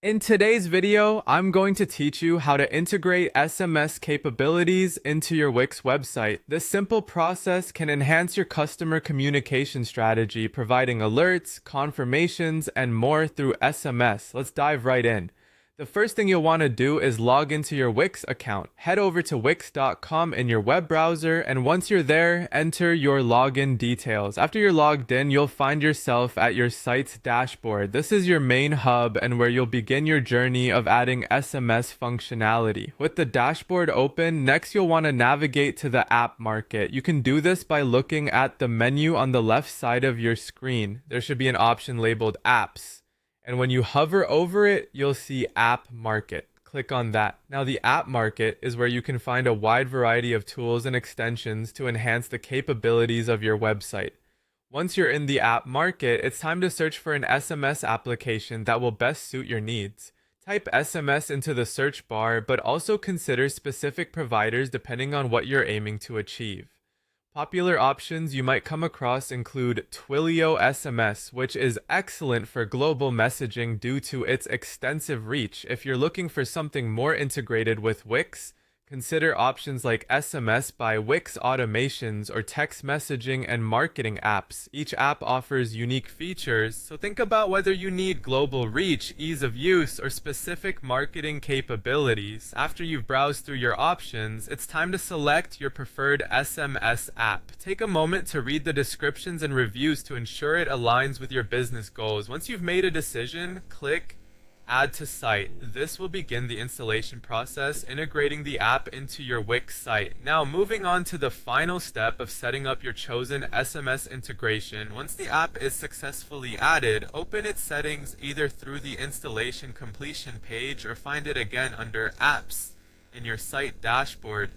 In today's video, I'm going to teach you how to integrate SMS capabilities into your Wix website. This simple process can enhance your customer communication strategy, providing alerts, confirmations, and more through SMS. Let's dive right in. The first thing you'll want to do is log into your Wix account. Head over to wix.com in your web browser, and once you're there, enter your login details. After you're logged in, you'll find yourself at your site's dashboard. This is your main hub and where you'll begin your journey of adding SMS functionality. With the dashboard open, next you'll want to navigate to the app market. You can do this by looking at the menu on the left side of your screen. There should be an option labeled Apps. And when you hover over it, you'll see App Market. Click on that. Now, the App Market is where you can find a wide variety of tools and extensions to enhance the capabilities of your website. Once you're in the App Market, it's time to search for an SMS application that will best suit your needs. Type SMS into the search bar, but also consider specific providers depending on what you're aiming to achieve. Popular options you might come across include Twilio SMS, which is excellent for global messaging due to its extensive reach. If you're looking for something more integrated with Wix, consider options like SMS by Wix Automations or text messaging and marketing apps. Each app offers unique features, so think about whether you need global reach, ease of use, or specific marketing capabilities. After you've browsed through your options, it's time to select your preferred SMS app. Take a moment to read the descriptions and reviews to ensure it aligns with your business goals. Once you've made a decision, click Add to Site. This will begin the installation process, integrating the app into your Wix site. Now, moving on to the final step of setting up your chosen SMS integration. Once the app is successfully added, open its settings either through the installation completion page or find it again under Apps in your site dashboard.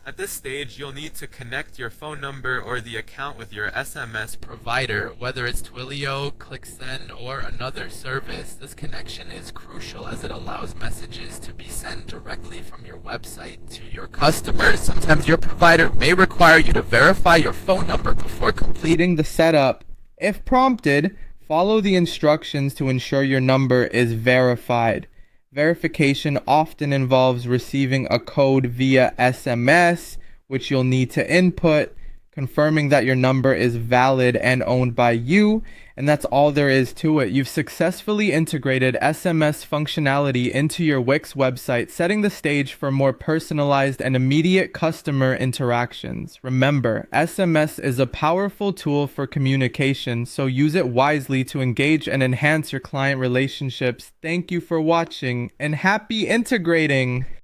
At this stage, you'll need to connect your phone number or the account with your SMS provider, whether it's Twilio, ClickSend, or another service. This connection is crucial as it allows messages to be sent directly from your website to your customers. Sometimes your provider may require you to verify your phone number before completing the setup. If prompted, follow the instructions to ensure your number is verified. Verification often involves receiving a code via SMS, which you'll need to input, confirming that your number is valid and owned by you, and that's all there is to it. You've successfully integrated SMS functionality into your Wix website, setting the stage for more personalized and immediate customer interactions. Remember, SMS is a powerful tool for communication, so use it wisely to engage and enhance your client relationships. Thank you for watching, and happy integrating!